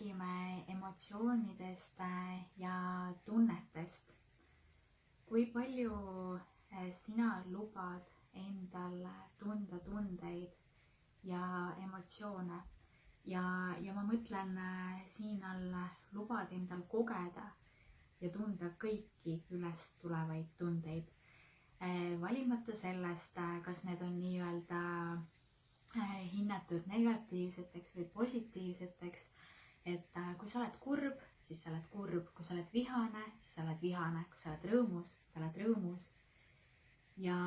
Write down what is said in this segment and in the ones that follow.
räägime emotsioonidest ja tunnetest. Kui palju sina lubad endal tunda tundeid ja emotsioone ja ma mõtlen siin all lubad endal kogeda ja tunda kõiki üles tulevaid tundeid, valimata sellest, kas need on nii-öelda hinnatud negatiivseteks või positiivseteks. Et kui sa oled kurb, siis sa oled kurb, kui sa oled vihane, siis sa oled vihane, kui sa oled rõõmus, sa oled rõõmus. Ja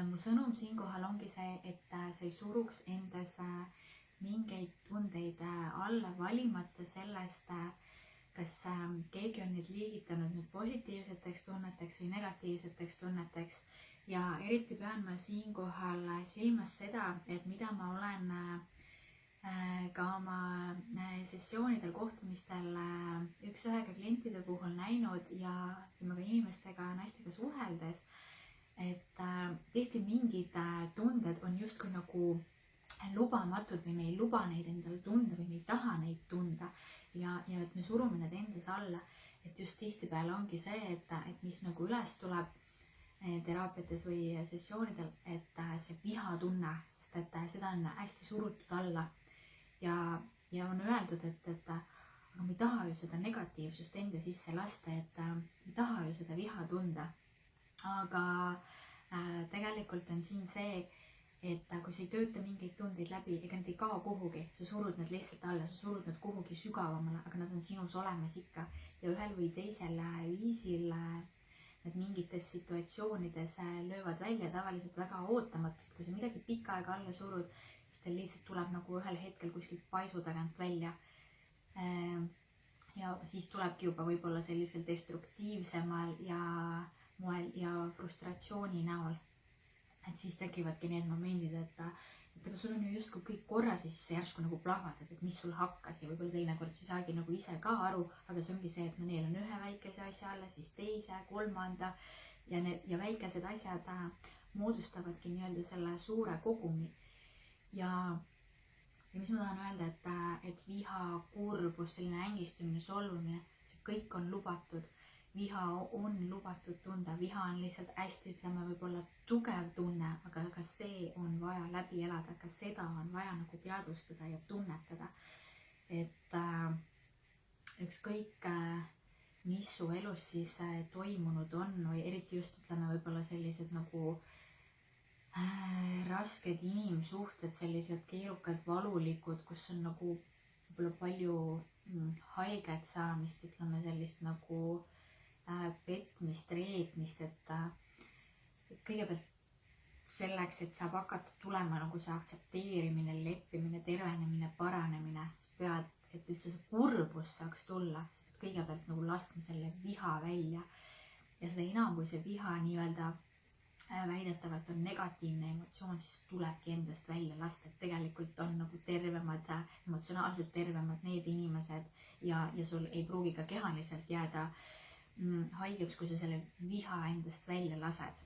mu sõnum siinkohal ongi see, et sa ei suruks endas mingeid tundeid alla, valimata sellest, kas keegi on neid liigitanud nüüd positiivseteks tunneteks või negatiivseteks tunneteks. Ja eriti pean ma siinkohal silmas seda, et mida ma olen ka oma sessioonidel, kohtumistel üks-ühega klientide puhul näinud ja ka inimestega, naistega suheldes, et tihti mingid tunded on justkui nagu lubamatud või me ei luba neid endale tunda või me ei taha neid tunda ja et me surume need endas alla. Et just tihtipeale ongi see, et mis nagu üles tuleb teraapiates või sessioonidel, et see vihatunne, sest et seda on hästi surutud alla ja on öeldud, et aga me ei taha ju seda negatiivsust enda sisse lasta, et me ei taha ju seda viha tunda. Aga tegelikult on siin see, et kui sa ei tööta mingeid tundeid läbi, ega need ei kao kuhugi, sa surud need lihtsalt alla, sa surud need kuhugi sügavamale, aga nad on sinus olemas ikka ja ühel või teisel viisil need mingites situatsioonides löövad välja tavaliselt väga ootamatult. Kui sa midagi pikka aega alla surud, siis teil lihtsalt tuleb nagu ühel hetkel kuskilt paisu tagant välja. Ja siis tulebki juba võib-olla sellisel destruktiivsemal ja moel ja frustratsiooni näol. Et siis tekivadki need momendid, et aga sul on ju justkui kõik korras ja siis sa järsku nagu plahvatad, et mis sul hakkas ja võib-olla teinekord sa saagi nagu ise ka aru, aga see ongi see, et neil on ühe väikese asja alla, siis teise, kolmanda ja väikesed asjad moodustavadki nii-öelda selle suure kogumi. Ja mis ma tahan öelda, et viha, kurbus, selline ängistumine, solvumine, see kõik on lubatud. Viha on lubatud tunda, viha on lihtsalt hästi, ütleme, võib-olla tugev tunne, aga ka see on vaja läbi elada, ka seda on vaja nagu teadvustada ja tunnetada. Et ükskõik, mis su elus siis toimunud on või eriti just, ütleme, võib-olla sellised nagu rasked inimsuhted, sellised keerukad, valulikud, kus on nagu võib-olla palju haiget saamist, ütleme sellist nagu petmist, reetmist, et kõigepealt selleks, et saab hakata tulema nagu see aktsepteerimine, leppimine, tervenemine, paranemine, sa pead, et üldse see kurbus saaks tulla, sa pead kõigepealt nagu laskma selle viha välja ja seda enam, kui see viha nii-öelda väidetavalt on negatiivne emotsioon, siis tulebki endast välja lasta, et tegelikult on nagu tervemad, emotsionaalselt tervemad need inimesed ja sul ei pruugi ka kehaliselt jääda haigeks, kui sa selle viha endast välja lased.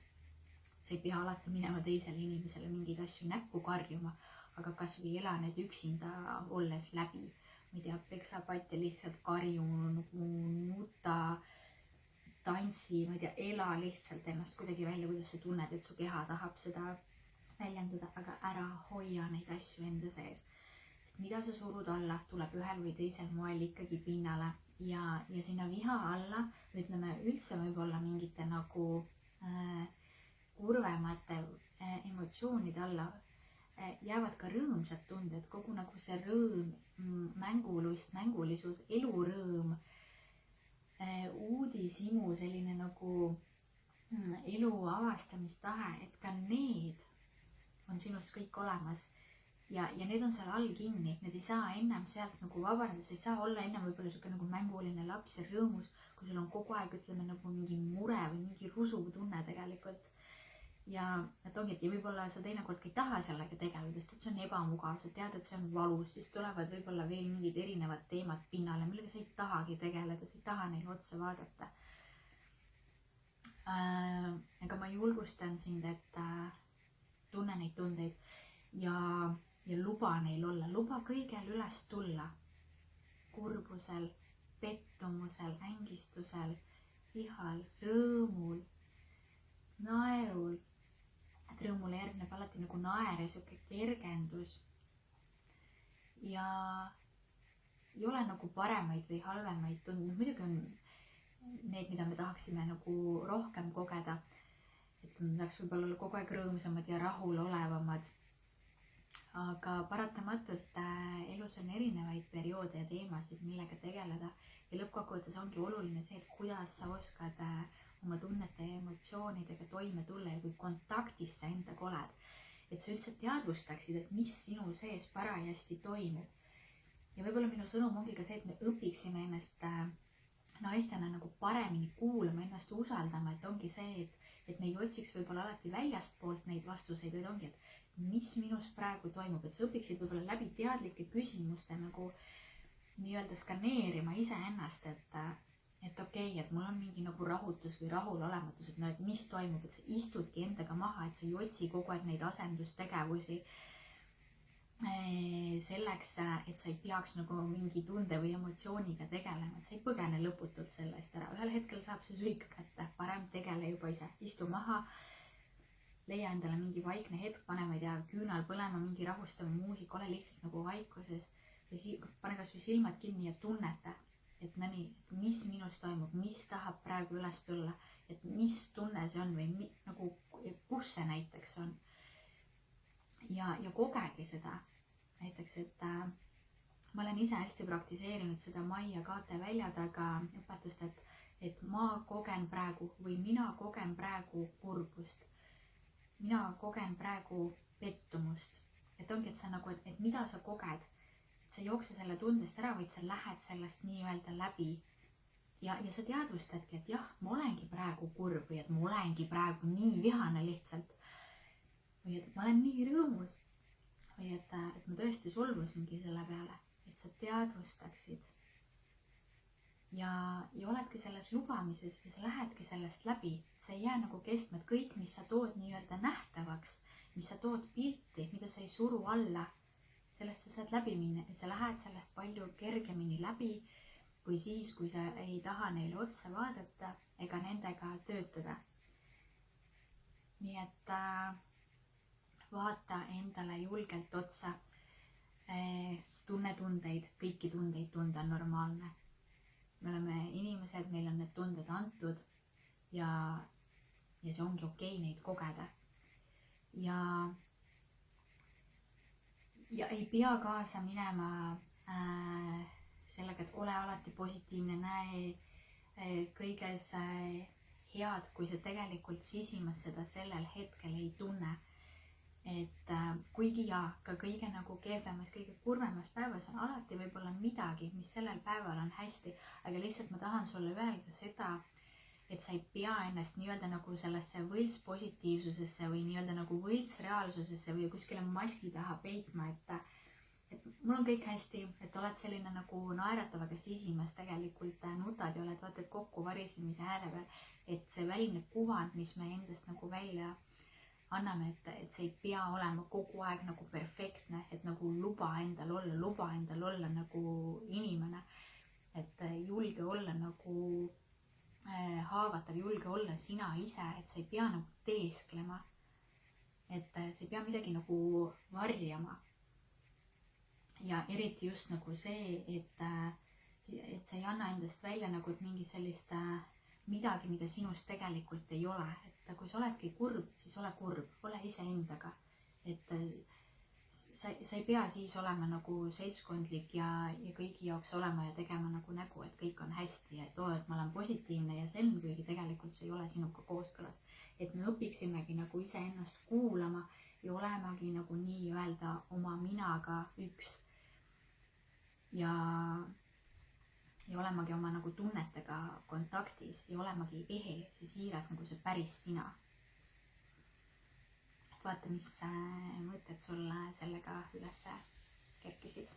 Sa ei pea alati minema teisele inimesele mingeid asju näkku karjuma, aga kas või ela need üksinda olles läbi. Ma ei tea, peksa patti lihtsalt karju, nuta, tantsi, ma ei tea, ela lihtsalt ennast kuidagi välja, kuidas sa tunned, et su keha tahab seda väljendada, aga ära hoia neid asju enda sees. Sest mida sa surud alla, tuleb ühel või teisel moel ikkagi pinnale ja sinna viha alla, ütleme üldse võib-olla mingite nagu kurvemate emotsioonide alla jäävad ka rõõmsad tunded, kogu nagu see rõõm, mängulisus, elurõõm, uudishimu, selline nagu elu avastamistahe, et ka need on sinust kõik olemas. Ja need on seal all kinni, need ei saa ennem sealt nagu vabaneda, sa ei saa olla ennem võib-olla siuke nagu mänguline laps ja rõõmus, kui sul on kogu aeg, ütleme, nagu mingi mure või mingi rusuv tunne tegelikult. Ja et ongi, et võib-olla sa teinekord ei taha sellega tegeleda, sest et see on ebamugav, sa tead, et see on valus, siis tulevad võib-olla veel mingid erinevad teemad pinnale, millega sa ei tahagi tegeleda, sa ei taha neile otsa vaadata. Aga ma julgustan sind, et tunne neid tundeid ja ja luba neil olla, luba kõigel üles tulla. Kurbusel, pettumusel, ängistusel, vihal, rõõmul, naerul. Et rõõmule järgneb alati nagu naer ja siuke kergendus. Ja ei ole nagu paremaid või halvemaid tundeid. Muidugi on need, mida me tahaksime nagu rohkem kogeda. Et me tahaks võib-olla olla kogu aeg rõõmsamad ja rahul olevamad. Aga paratamatult elus on erinevaid perioode ja teemasid, millega tegeleda. Ja lõppkokkuvõttes ongi oluline see, et kuidas sa oskad oma tunnete ja emotsioonidega toime tulla ja kui kontaktis sa endaga oled. Et sa üldse teadvustaksid, et mis sinu sees parajasti toimub. Ja võib-olla minu sõnum ongi ka see, et me õpiksime ennast naistena nagu paremini kuulama, ennast usaldama, et ongi see, et me ei otsiks võib-olla alati väljast poolt neid vastuseid, vaid ongi, et mis minus praegu toimub, et sa õpiksid võib-olla läbi teadlike küsimuste nagu nii-öelda skaneerima iseennast, et okei, et mul on mingi nagu rahutus või rahulolematus, et no, et mis toimub, et sa istudki endaga maha, et sa ei otsi kogu aeg neid asendustegevusi selleks, et sa ei peaks nagu mingi tunde või emotsiooniga tegelema, et sa ei põgene lõputult sellest ära. Ühel hetkel saab see süük kätte, parem tegele juba ise, istu maha, leia endale mingi vaikne hetk, pane, ma ei tea, küünal põlema, mingi rahustava muusika, ole lihtsalt nagu vaikuses ja pane kas või silmad kinni ja tunneta, et näni, mis minus toimub, mis tahab praegu üles tulla, et mis tunne see on või nagu kus see näiteks on. Ja kogegi seda. Näiteks, et ma olen ise hästi praktiseerinud seda Maia KT välja taga õpetust, et ma kogen praegu või mina kogen praegu kurbust. Mina kogen praegu pettumust. Et ongi, et sa nagu, et mida sa koged. Et sa ei jookse selle tundest ära, vaid sa lähed sellest nii-öelda läbi. Ja sa teadvustadki, et jah, ma olengi praegu kurb või et ma olengi praegu nii vihane lihtsalt. Või et ma olen nii rõõmus. Või et ma tõesti solvusingi selle peale, et sa teadvustaksid. Ja oledki selles lubamises ja sa lähedki sellest läbi. See ei jää nagu kestma, et kõik, mis sa tood nii-öelda nähtavaks, mis sa tood pilti, mida sa ei suru alla, sellest sa saad läbi minna ja sa lähed sellest palju kergemini läbi, kui siis, kui sa ei taha neile otsa vaadata ega nendega töötada. Nii et vaata endale julgelt otsa, tunne tundeid, kõiki tundeid tunda on normaalne. Me oleme inimesed, meil on need tunded antud ja see ongi okei neid kogeda. Ja ei pea kaasa minema sellega, et ole alati positiivne, näe kõiges head, kui sa tegelikult sisimas seda sellel hetkel ei tunne. Et kuigi ka kõige nagu keevemas, kõige kurvemas päevas on alati võib-olla midagi, mis sellel päeval on hästi, aga lihtsalt ma tahan sulle öelda seda, et sa ei pea ennast nii-öelda nagu sellesse võlts positiivsusesse või nii-öelda nagu võlts reaalsusesse või kuskile maski taha peitma, et mul on kõik hästi, et oled selline nagu naeratav, aga sisimas tegelikult nutad ja oled vaata, et kokku varisemise ääre peal, et see väline kuvand, mis me endast nagu välja anname, et see ei pea olema kogu aeg nagu perfektne, et nagu luba endal olla nagu inimene, et julge olla nagu haavatav, julge olla sina ise, et sa ei pea nagu teesklema, et sa ei pea midagi nagu varjama. Ja eriti just nagu see, et sa ei anna endast välja nagu mingi sellist midagi, mida sinust tegelikult ei ole. Et kui sa oledki kurb, siis ole kurb, ole iseendaga. Et sa ei pea siis olema nagu seltskondlik ja kõigi jaoks olema ja tegema nagu nägu, et kõik on hästi ja et ma olen positiivne ja selline, kuigi tegelikult see ei ole sinuga kooskõlas. Et me õpiksimegi nagu iseennast kuulama ja olemagi nagu nii-öelda oma minaga üks. Ja olemagi oma nagu tunnetega kontaktis ja olemagi ehe, see siiras nagu see päris sina. Vaata, mis mõtted sulle sellega üles kerkisid.